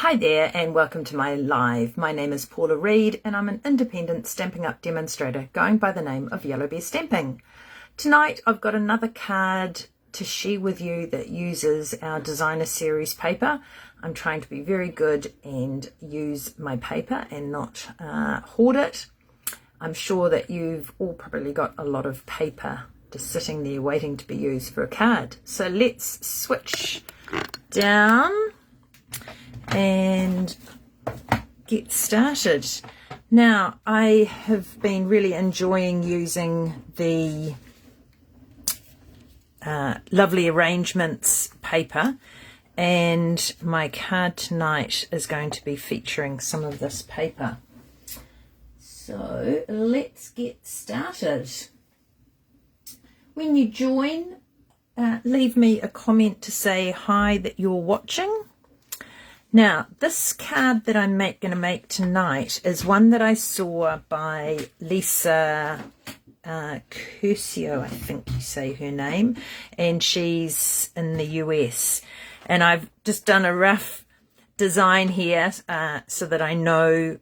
Hi there and welcome to my live. My name is Paula Reed and I'm an independent Stampin' Up demonstrator going by the name of Yellow Bear Stamping. Tonight I've got another card to share with you that uses our designer series paper. I'm trying to be very good and use my paper and not hoard it. I'm sure that you've all probably got a lot of paper just sitting there waiting to be used for a card. So let's switch down and get started. Now, I have been really enjoying using the lovely Arrangements paper, and my card tonight is going to be featuring some of this paper. So let's get started. When you join, leave me a comment to say hi that you're watching. Now, this card that I'm going to make tonight is one that I saw by Lisa Curcio, I think you say her name, and she's in the US. And I've just done a rough design here so that I know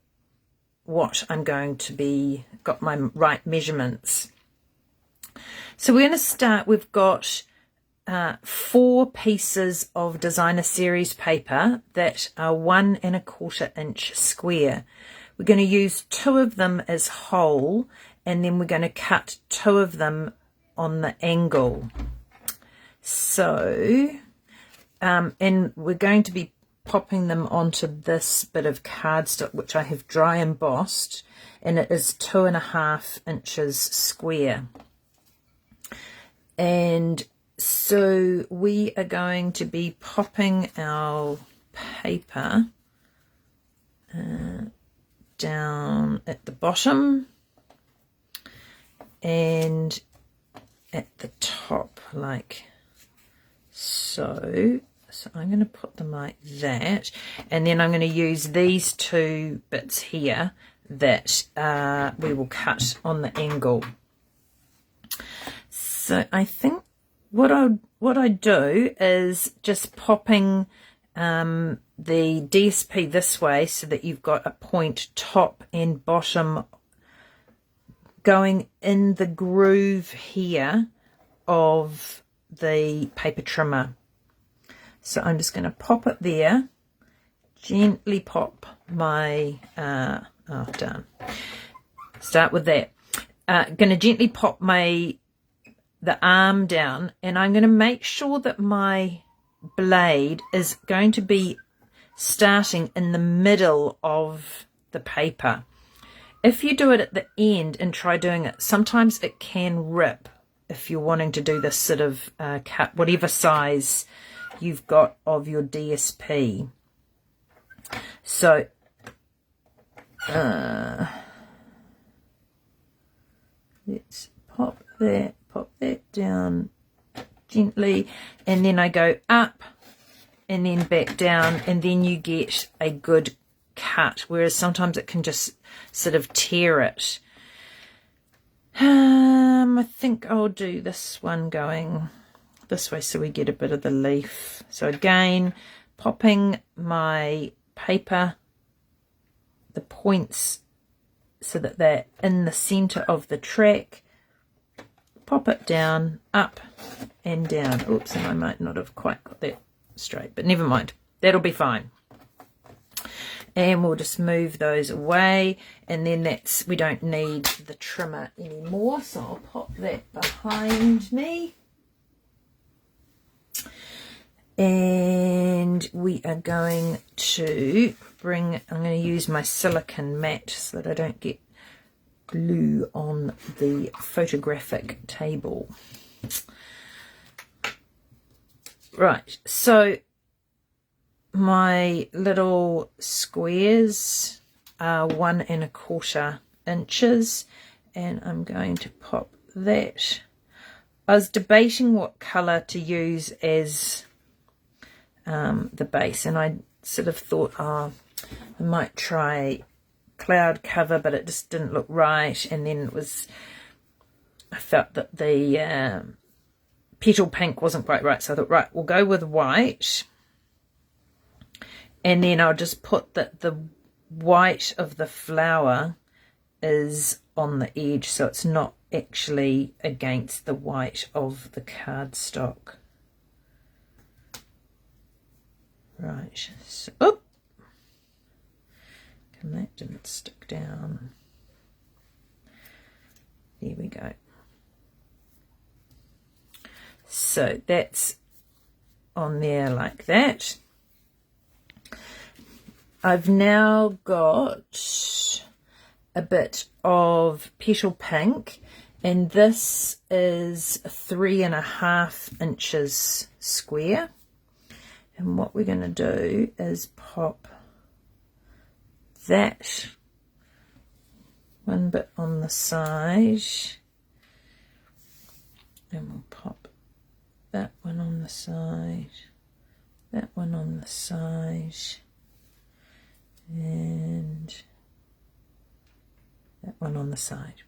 what I'm going to be, got my right measurements. So we're going to start, we've got 4 pieces of designer series paper that are 1 1/4 inch square. We're going to use 2 of them as whole, and then we're going to cut 2 of them on the angle. So, and we're going to be popping them onto this bit of cardstock, which I have dry embossed, and it is 2 1/2 inches square. And so we are going to be popping our paper down at the bottom and at the top like so. So I'm going to put them like that, and then I'm going to use these 2 bits here that we will cut on the angle. So I think what I do is just popping the DSP this way so that you've got a point top and bottom going in the groove here of the paper trimmer. So I'm just going to pop it there, gently pop my, done. Start with that. Going to gently pop the arm down, and I'm going to make sure that my blade is going to be starting in the middle of the paper. If you do it at the end and try doing it, sometimes it can rip if you're wanting to do this sort of cut, whatever size you've got of your DSP. So let's pop that down gently, and then I go up and then back down, and then you get a good cut, whereas sometimes it can just sort of tear it. I think I'll do this one going this way so we get a bit of the leaf. So again, popping my paper, the points so that they're in the center of the track, pop it down, up and down. Oops, and I might not have quite got that straight, but never mind, that'll be fine. And we'll just move those away, and then we don't need the trimmer anymore, so I'll pop that behind me. And we are going to I'm going to use my silicone mat so that I don't get glue on the photographic table. Right, so my little squares are 1 1/4 inches, and I'm going to pop that. I was debating what colour to use as the base, and I sort of thought, I might try cloud cover, but it just didn't look right. And then I felt that the petal pink wasn't quite right, so I thought, right, we'll go with white. And then I'll just put that the white of the flower is on the edge, so it's not actually against the white of the cardstock. Right, so, oh, and that didn't stick down. There we go. So that's on there like that. I've now got a bit of petal pink, and this is 3.5 inches square. And what we're going to do is pop that one bit on the side, and we'll pop that one on the side, that one on the side, and that one on the side.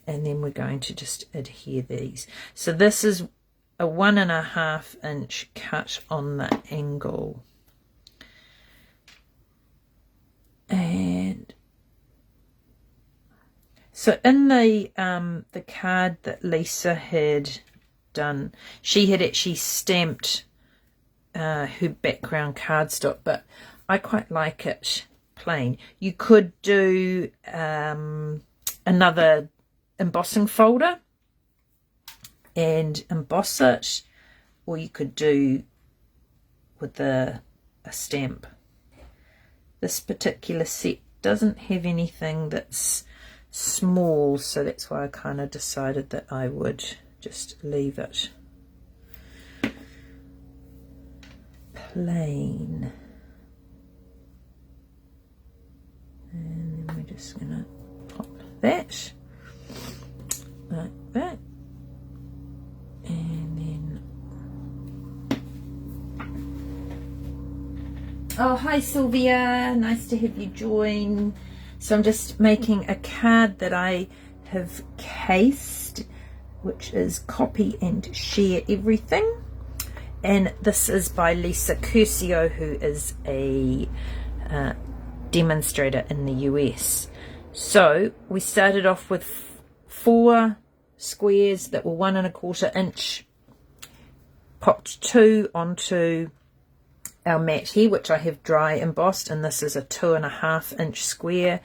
And then we're going to just adhere these. So this is a 1.5 inch cut on the angle. And so in the card that Lisa had done, she had actually stamped her background cardstock, but I quite like it plain. You could do another embossing folder and emboss it, or you could do with a stamp. This particular set doesn't have anything that's small, so that's why I kind of decided that I would just leave it plain. And then we're just going to pop that like that. And then, oh, hi Sylvia, nice to have you join. So I'm just making a card that I have cased, which is copy and share everything. And this is by Lisa Curcio, who is a demonstrator in the US. So we started off with 4 squares that were 1.25 inch, popped 2 onto our mat here, which I have dry embossed, and this is a 2.5 inch square.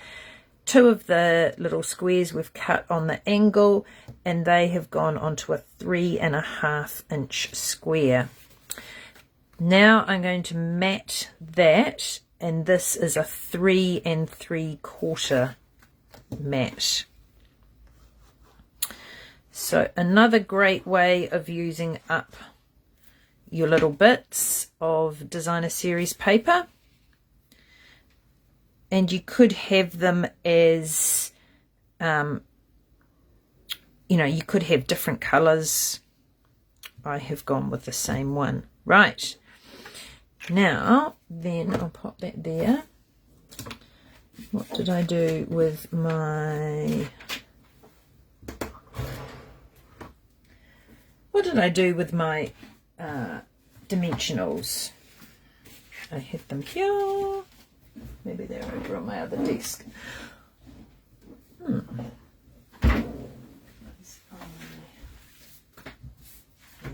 2 of the little squares we've cut on the angle, and they have gone onto a 3.5 inch square. Now I'm going to mat that, and this is a 3 3/4 mat. So another great way of using up your little bits of designer series paper, and you could have them as you know, you could have different colors. I have gone with the same one. Right, now then I'll pop that there. What did I do with my dimensionals? I had them here. Maybe they're over on my other desk.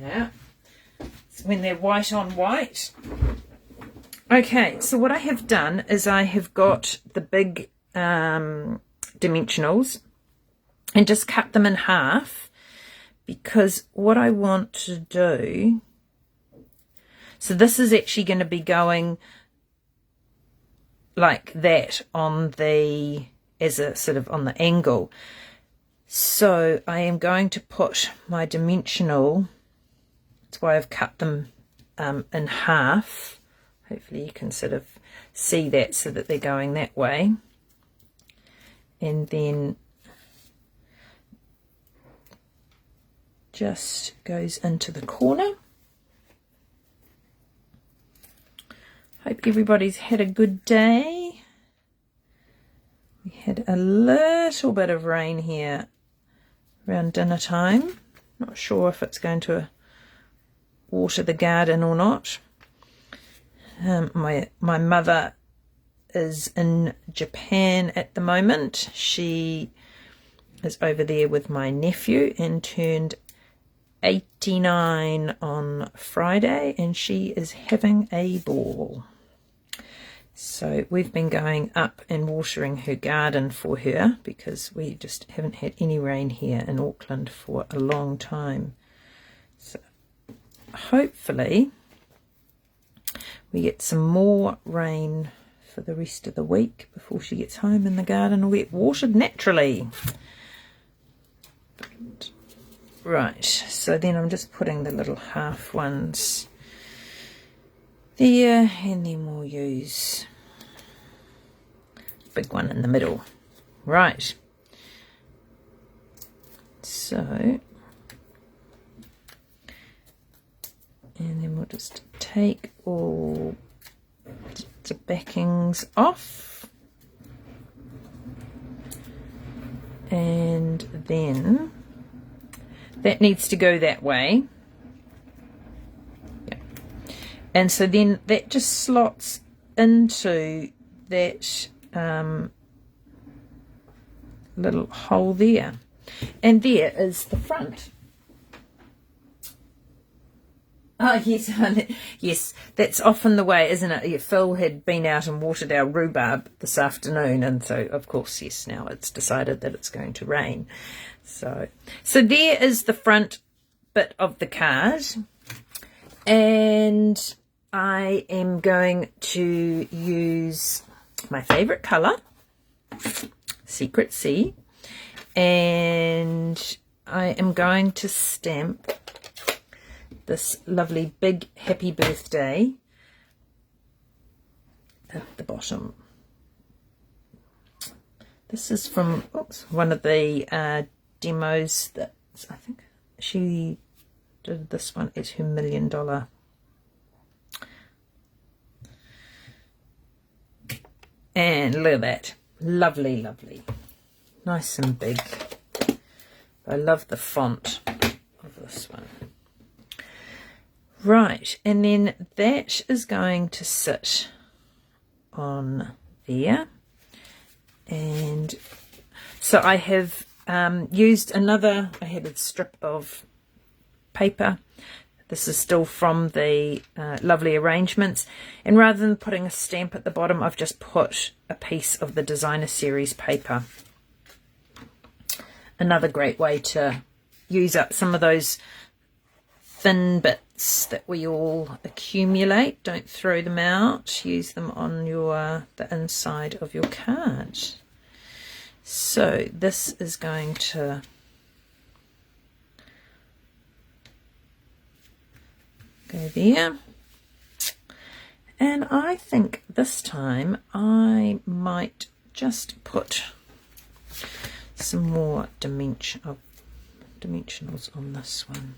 Yeah, it's when they're white on white. Okay, so what I have done is I have got the big dimensionals and just cut them in half, because what I want to do, so this is actually going to be going like that on the, as a sort of on the angle. So I am going to put my dimensional, that's why I've cut them in half. Hopefully you can sort of see that, so that they're going that way. And then just goes into the corner. Hope everybody's had a good day. We had a little bit of rain here around dinner time. Not sure if it's going to water the garden or not. My mother is in Japan at the moment. She is over there with my nephew and turned 89 on Friday, and she is having a ball. So we've been going up and watering her garden for her because we just haven't had any rain here in Auckland for a long time. So hopefully we get some more rain for the rest of the week before she gets home and the garden will get watered naturally. Right, so then I'm just putting the little half ones there, and then we'll use the big one in the middle. Right, so, and then we'll just take all the backings off, and then that needs to go that way. Yeah. And so then that just slots into that little hole there. And there is the front. Oh, yes, yes, that's often the way, isn't it? Yeah, Phil had been out and watered our rhubarb this afternoon, and so, of course, yes, now it's decided that it's going to rain. So there is the front bit of the card, and I am going to use my favourite colour, Secret Sea, and I am going to stamp this lovely big happy birthday at the bottom. This is from one of the demos that I think she did. This one is her $1 million. And look at that. Lovely, lovely. Nice and big. I love the font of this one. Right, and then that is going to sit on there. And so I have used another, I had a strip of paper. This is still from the lovely Arrangements. And rather than putting a stamp at the bottom, I've just put a piece of the Designer Series paper. Another great way to use up some of those thin bits that we all accumulate. Don't throw them out. Use them on the inside of your card. So this is going to go there. And I think this time I might just put some more dimensionals on this one.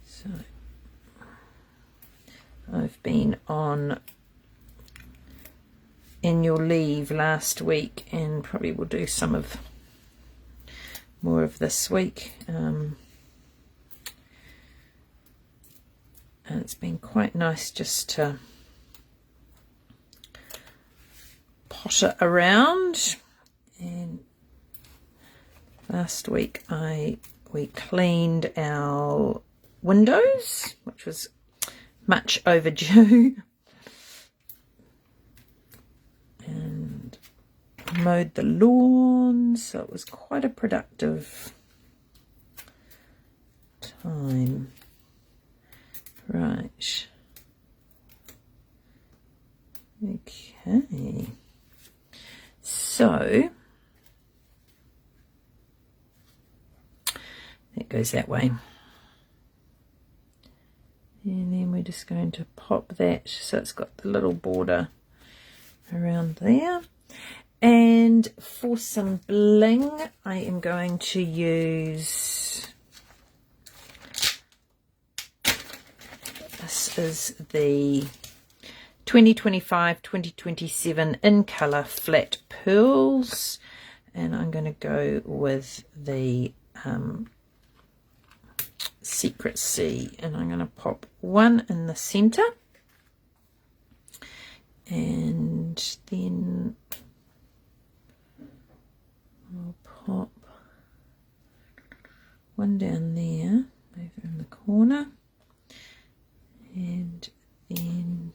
So I've been on annual leave last week and probably will do some of more of this week. And it's been quite nice just to potter around. And last week we cleaned our windows, which was much overdue, and mowed the lawn, so it was quite a productive time. Right, okay, so it goes that way. And then we're just going to pop that so it's got the little border around there. And for some bling, I am going to use, this is the 2025-2027 in colour flat pearls, and I'm going to go with the Secret Sea, and I'm going to pop one in the center, and then I'll pop one down there over in the corner, and then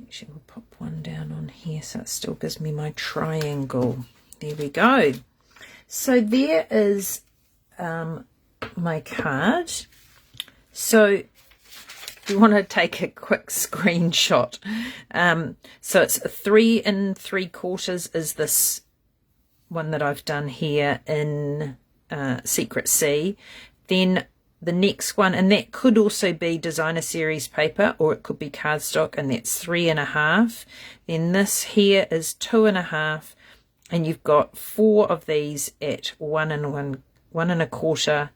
actually we'll pop one down on here so it still gives me my triangle. There we go. So there is my card. So if you want to take a quick screenshot, so it's 3 3/4 is this one that I've done here in Secret Sea. Then the next one, and that could also be designer series paper, or it could be cardstock, and that's 3 1/2. Then this here is 2 1/2, and you've got 4 of these at 1 1/4.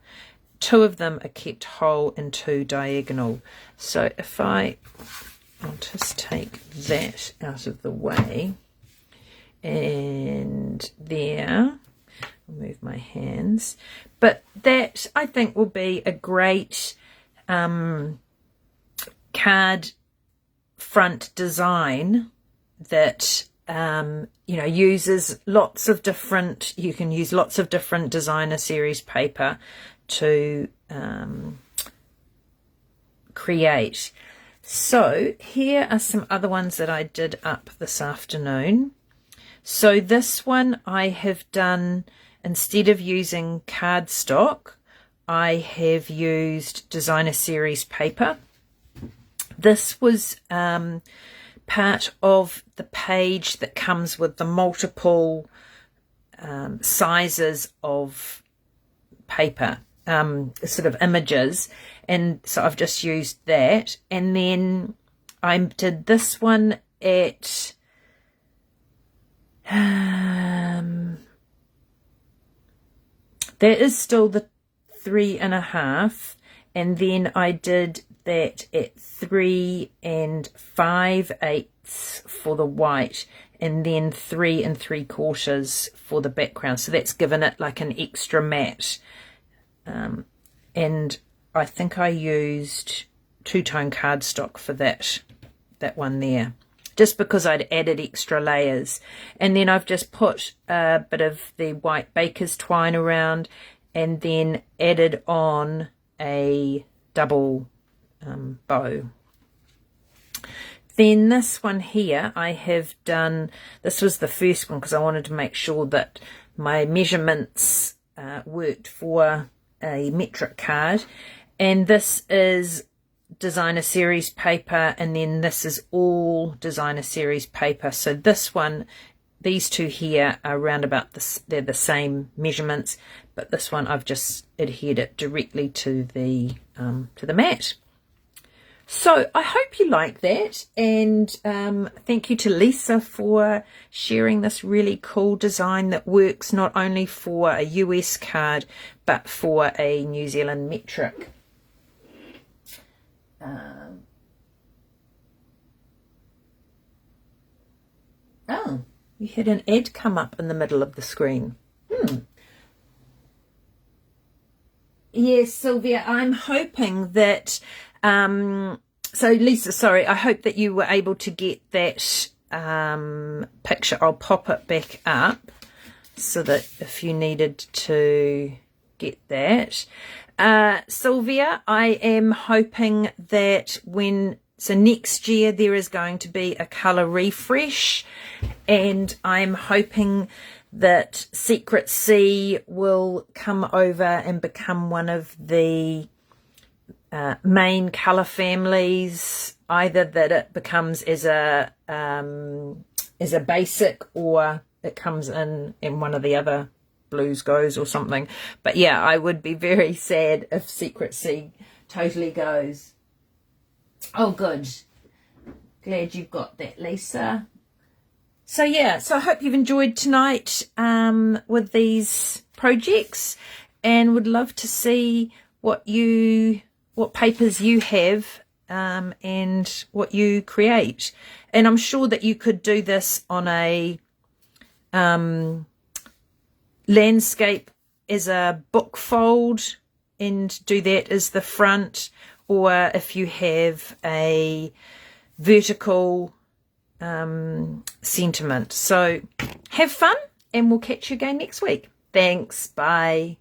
2 of them are kept whole and 2 diagonal. So if I'll just take that out of the way, and there, I'll move my hands. But that, I think, will be a great card front design that you know, uses lots of different, you can use lots of different designer series paper to create. So here are some other ones that I did up this afternoon. So this one I have done, instead of using cardstock, I have used designer series paper. This was part of the page that comes with the multiple sizes of paper, sort of images, and so I've just used that. And then I did this one at there is still the 3 1/2, and then I did that at 3 5/8 for the white, and then 3 3/4 for the background. So that's given it like an extra matte. And I think I used two-tone cardstock for that one there, just because I'd added extra layers. And then I've just put a bit of the white baker's twine around, and then added on a double bow. Then this one here, I have done, this was the first one because I wanted to make sure that my measurements worked for a metric card. And this is designer series paper, and then this is all designer series paper. So this one, these two here are around about this, they're the same measurements, but this one I've just adhered it directly to the mat. So I hope you like that, and thank you to Lisa for sharing this really cool design that works not only for a US card but for a New Zealand metric. Oh, you had an ad come up in the middle of the screen. Yes, Sylvia, I'm hoping that so Lisa, sorry, I hope that you were able to get that picture. I'll pop it back up so that if you needed to get that. Sylvia, I am hoping that so next year there is going to be a colour refresh, and I'm hoping that Secret Sea will come over and become one of the main colour families, either that it becomes as a basic, or it comes in one of the other blues goes or something. But yeah, I would be very sad if Secret Sea totally goes. Oh, good. Glad you've got that, Lisa. So yeah, so I hope you've enjoyed tonight with these projects, and would love to see what papers you have and what you create. And I'm sure that you could do this on a landscape as a book fold, and do that as the front, or if you have a vertical sentiment. So have fun, and we'll catch you again next week. Thanks. Bye.